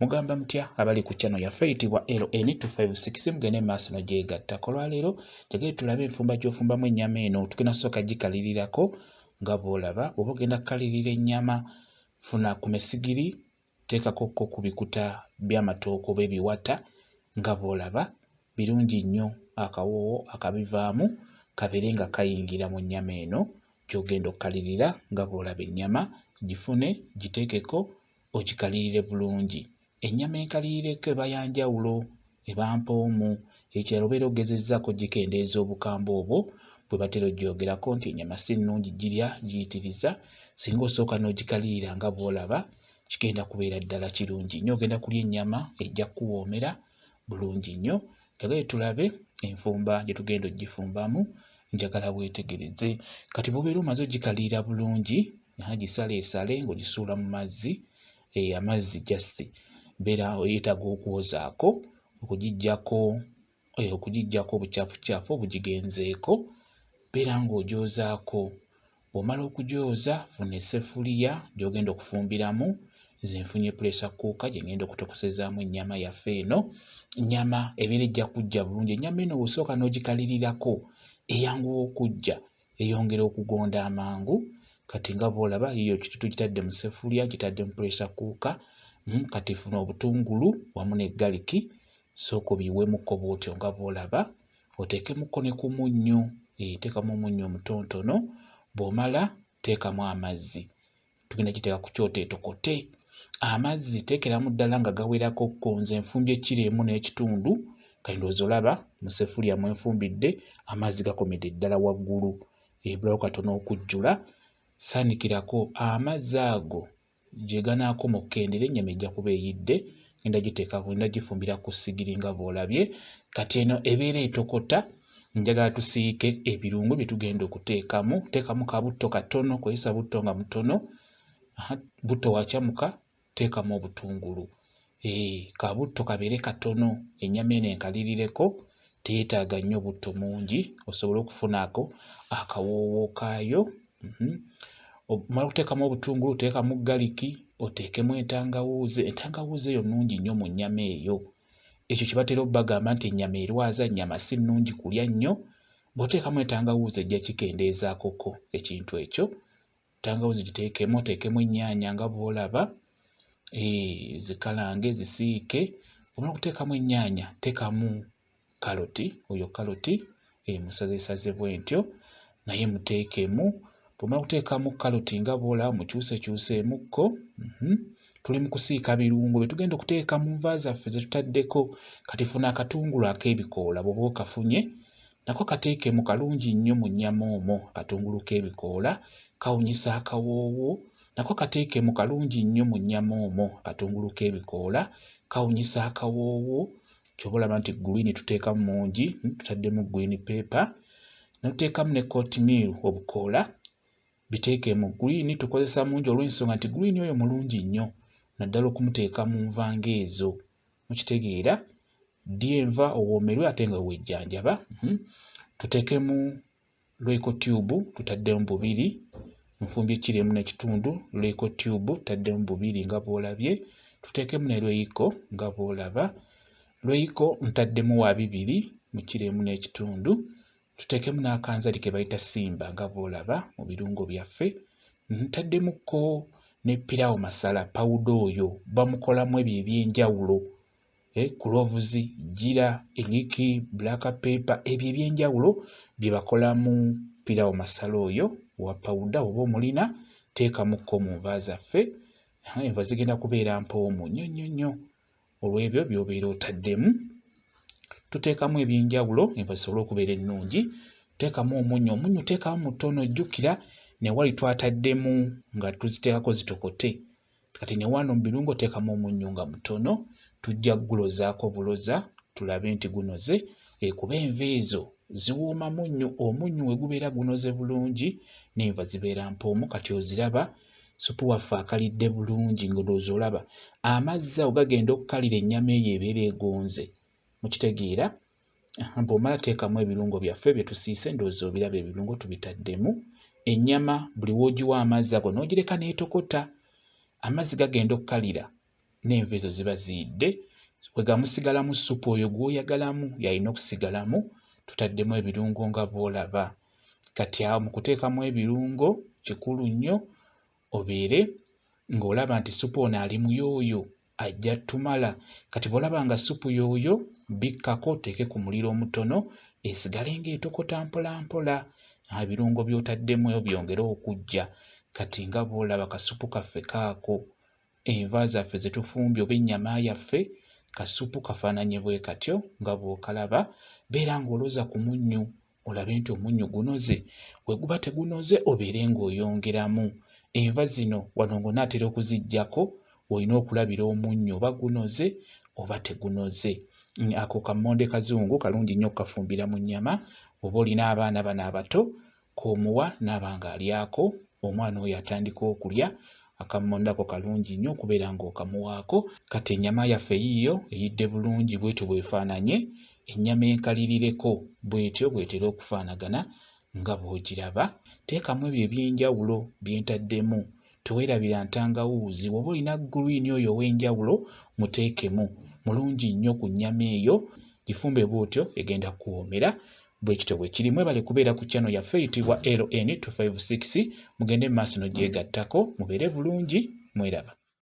Mugamba mutya abali ku channel yaffe eyitibwa LN256 mugende maaso n'ogyegatta. Olwaleero njagala tulabe enfumba gy'ofumbamu ennyama eno. Tugenda kusooka gikalirirako nga bw'olaba. Bw'oba ogenda kukalirira ennyama, funa ku mesigiri, teekako ku bikuta by'amatooke oba ebiwata nga bw'olaba. Birungi nnyo akawoowo akabivaamu kabeere nga kayingira mu nnyama eno gy'ogenda okukalirira nga bw'olaba ennyama. Gifune, giteekeko, ogikalirire bulungi. Ennyama enkalirireko eba ya njawulo, eba mpoomu. Ekirala obeera ogezezzaako gikendeeza obukambwe obwo bwe batera ogyogerako nti ennyama si nnungi girya giyitiriza. Singa osooka n'ogikalirira nga bw'olaba, kigenda kubeera ddala kirungi nnyo. Ogenda kulya ennyama ejja kuwoomera bulungi nnyo. Njagala tulabe enfumba gye tugenda ogifumbamu, njagala bwetegereze. Kati bw'obeera omaze ogikalirira bulungi, gisaleesale ng'ogisuula mu mazzi, amazzi jassi beera yeetaaga okwozaako okugiggyako obucaafucaafu obugigenzeeko, beera ng'ogyozaako. Bw'omala okugyoza, funa esseffuliya gy'ogenda okufumbiramu. Nze nfunye pressure cooker gye ngenda okutokosezaamu ennyama yaffe eno. Ennyama ebeera ejja kujja bulungi. Ennyama eno bw'osooka n'ogikalirirako eyanguwa okujja, eyongera okugonda amangu. Kati nga bw'olaba yiyo tugitadde mu sseffuliya, gitadde mu pressure cooker. Kati funa obutungulu wamu ne galiki, sooka obiyiwemukko bw'otyo nga bw'olaba. Oteekemukko ne ku munnyo, teekamu omunnyo omutonotono. Bw'omala teekamu amazzi. Tugenda giteeka ku kyoto etokote. Amazzi teekeramu ddala nga gawerako. Nze nfumbye kiro emu n'ekitundu, kati ndowooza olaba mu sseffuliya mwe nfumbidde amazzi gakomedde ddala waggulu. Ebulawo katono okujjula. Saanikirako amazzi ago gye ganaakoma okukendera, ennyama ejja kuba eyidde. Ngenda gifumbira ku ssigiri nga bw'olabye. Kati eno ebeera etokota. Njagala tusiike ebirungo bye tugenda okuteekamu. Teekamu kabutto katono, kozesa butto nga mutono. Butto wakyamuka, teekamu obutungulu. Kabutto kabeere katono. Ennyama eno enkalirireko, teyeetaaga nnyo butto mungi, osobole okufunaako akawoowo kaayo. Omala okuteekamu obutungulu, oteekamu galiki, oteekemu entangawuuzi. Entangawuuzi eyo nnungi nnyo mu nnyama eyo. Ekyo kye batera obbagamba nti ennyama erwaza, ennyama si nnungi kulya nnyo. Bw'oteekamu entangawuuzi ejja kikendeezaakoko ekintu ekyo. Entangawuuzi giteekemu, oteekemu ennyaanya nga bw'olaba, zikalange zisiike. Omala okuteekamu ennyaanya, teekamu kaloti, oyo kaloti musazeesaze bw'entyo naye muteekemu. Bw'omala okuteekamu kaloti nga bw'olaba, mukyusekyuseemukko. Tuli mu kusiika birungo bye tugenda okuteeka mu nva zaffe ze tutaddeko. Kati funa akatungulu ak'ebikoola bw'oba okafunye, nako kateekemu kalungi nnyo mu nnyama omwo. Akatungulu k'ebikoola kawunyisa akawoowo, nako kateekemu kalungi nnyo mu nnyama omwo. Akatungulu k'ebikoola kawunyisa akawoowo. Ky'oba olaba nti guliini tuteekamu mungi, tutaddemu green pepper, n'otuteekamu ne kotimiri obukoola. Biteekemu guliini tukozesa mungi olw'ensonga nti guliini oyo mulungi nnyo, naddala okumuteeka mu nva ng'ezo. Mukitegeera, ddi enva owoomerwe ate nga wejjanjaba. Tuteekemu Royco tube, tutaddemu bubiri. Nfumbye kiro emu n'ekitundu, Royco tube tutaddemu bubiri nga bw'olabye. Tuteekemu ne Royco nga bw'olaba. Royco ntaddemu wa bibiri mu kiro emu n'ekitundu. Tuteekemu n'akanzali ke bayita simba nga bw'olaba mu birungo byaffe. Ntaddemuko ne piraawo masala, pawuda oyo bamukolamu ebyo eby'enjawulo. Kulovuzi, jira, eniki, black pepper, ebyo eby'enjawulo bye bakolamu piraawo masala oyo wa pawuda. Oba omulina teekamukko mu nva zaffe. Enva zigenda kubeera mpoomu nnyo nnyo nnyo olw'ebyo by'obeera otaddemu. Tuteekamu ebyenjawulo enva zisobole okubeera ennungi. Teekamu omunnyo, omunnyo teekamu mutono. Jjukira ne wali twataddemu nga tuziteekako zitokote. Kati ne wano mu birungo teekamu omunnyo nga mutono. Tujja gulozaako buloza tulabe nti gunoze. Kuba enva ezo ziwooma munnyo. Omunnyo we gubeera gunoze bulungi n'enva zibeera mpoomu. Kati oziraba supu waffe akalidde bulungi ng'olowooza olaba amazzi ago gagenda okukalira ennyama eyo ebeera egonze. Mukitegeera, bw'omala teekamu ebirungo byaffe bye tusiise, ndowooza obiraba ebirungo tubitaddemu. Ennyama buli w'ogiwa amazzi ago n'ogireka n'etokota. Amazzi gagenda okukalira n'enva ezo ziba ziyidde. Bwe gamusigalamu ssupu oyo gw'oyagalamu y'alina okusigalamu. Tutaddemu ebirungo nga bw'olaba. Kati awo mu kuteekamu ebirungo kikulu nnyo obeere ng'olaba nti ssupu ono ali muyooyo ajja tumala. Kati bw'olaba nga ssupu yooyo bikkako oteeke ku muliro omutono esigale ng'etokota mpola mpola. Ebirungo by'otaddemu byongere okujja. Kati nga bw'olaba kassupu kaffe kaako. Enva zaffe ze tufumbye oba ennyama yaffe kassupu kafaananye bwe katyo nga bw'okalaba. Beera ng'oloza ku munnyu olabe nti omunnyu gunoze. Bwe guba tegunoze obeere ng'oyongeramu. Enva zino wano ng'onaatera okuziggyako olina okulabira omunnyu oba gunoze oba tegunoze. Ako kammonde kazungu kalungi nnyo okukafumbira mu nnyama. Oba olina abaana bano abato k'omuwa n'aba ng'alyako, omwana oyo atandika okulya. Akammonde ako kalungi nnyo okubeera ng'okamuwaako. Kati ennyama yaffe yiiyo eyidde bulungi bwetyo bwefaananye. Ennyama enkalirireko bwetyo bw'etera okufaanagana nga bw'ogiraba. Teekamu ebyo eby'enjawulo bye ntaddemu. Teweerabira ntangawuuzi. Bw'oba olina gguliini oyo ow'enjawulo muteekemu. Mulungi nnyo ku nnyama eyo. Gifumbe bw'otyo egenda kuwoomera. Bwe kityo bwe kiri. Mwebale kubeera ku channel yaffe eyitibwa LN256. Mugende mu maaso n'ogyegattako mubeere bulungi. Mweraba.